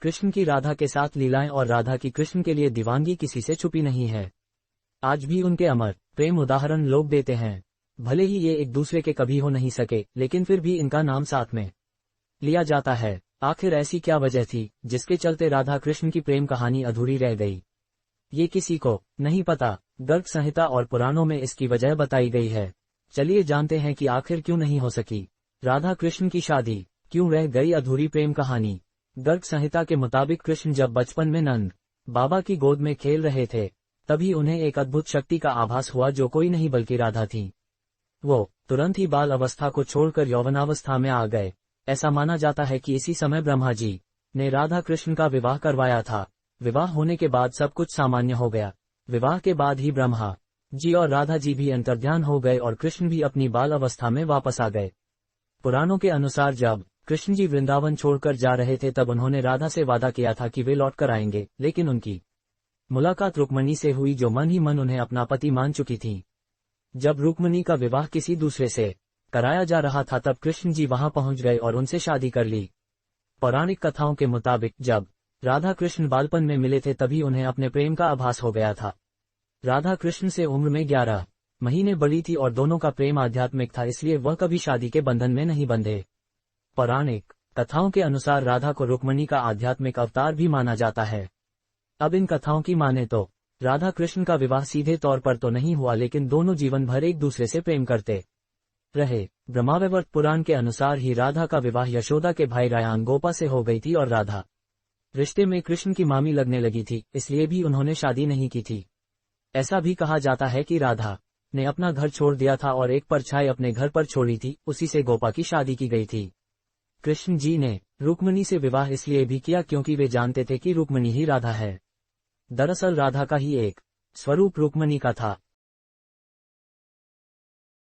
कृष्ण की राधा के साथ लीलाएं और राधा की कृष्ण के लिए दीवानगी किसी से छुपी नहीं है। आज भी उनके अमर प्रेम उदाहरण लोग देते हैं। भले ही ये एक दूसरे के कभी हो नहीं सके, लेकिन फिर भी इनका नाम साथ में लिया जाता है। आखिर ऐसी क्या वजह थी जिसके चलते राधा कृष्ण की प्रेम कहानी अधूरी रह गई? ये किसी को नहीं पता। गर्ग संहिता और पुराणों में इसकी वजह बताई गई है। चलिए जानते हैं कि आखिर क्यों नहीं हो सकी राधा कृष्ण की शादी, क्यों रह गई अधूरी प्रेम कहानी। गर्ग संहिता के मुताबिक कृष्ण जब बचपन में नंद बाबा की गोद में खेल रहे थे, तभी उन्हें एक अद्भुत शक्ति का आभास हुआ जो कोई नहीं बल्कि राधा थी। वो तुरंत ही बाल अवस्था को छोड़कर यौवनावस्था में आ गए। ऐसा माना जाता है कि इसी समय ब्रह्मा जी ने राधा कृष्ण का विवाह करवाया था। विवाह होने के बाद सब कुछ सामान्य हो गया। विवाह के बाद ही ब्रह्मा जी और राधा जी भी अंतर्ध्यान हो गए और कृष्ण भी अपनी बाल अवस्था में वापस आ गए। पुराणों के अनुसार जब कृष्ण जी वृंदावन छोड़कर जा रहे थे तब उन्होंने राधा से वादा किया था कि वे लौट कर आएंगे, लेकिन उनकी मुलाकात रुक्मणी से हुई जो मन ही मन उन्हें अपना पति मान चुकी थी। जब रुक्मणी का विवाह किसी दूसरे से कराया जा रहा था तब कृष्ण जी वहां पहुंच गए और उनसे शादी कर ली। पौराणिक कथाओं के मुताबिक जब राधा कृष्ण बालपन में मिले थे तभी उन्हें अपने प्रेम का आभास हो गया था। राधा कृष्ण से उम्र में 11 महीने बड़ी थी और दोनों का प्रेम आध्यात्मिक था, इसलिए वह कभी शादी के बंधन में नहीं बंधे। पौराणिक कथाओं के अनुसार राधा को रुक्मणी का आध्यात्मिक अवतार भी माना जाता है। अब इन कथाओं की माने तो राधा कृष्ण का विवाह सीधे तौर पर तो नहीं हुआ, लेकिन दोनों जीवन भर एक दूसरे से प्रेम करते रहे। ब्रह्मावैवर्त पुराण के अनुसार ही राधा का विवाह यशोदा के भाई रायान गोपा से हो गई थी और राधा रिश्ते में कृष्ण की मामी लगने लगी थी, इसलिए भी उन्होंने शादी नहीं की थी। ऐसा भी कहा जाता है कि राधा ने अपना घर छोड़ दिया था और एक परछाई अपने घर पर छोड़ी थी, उसी से गोपा की शादी की गई थी। कृष्ण जी ने रुक्मणी से विवाह इसलिए भी किया क्योंकि वे जानते थे कि रुक्मणी ही राधा है। दरअसल राधा का ही एक स्वरूप रुक्मणी का था।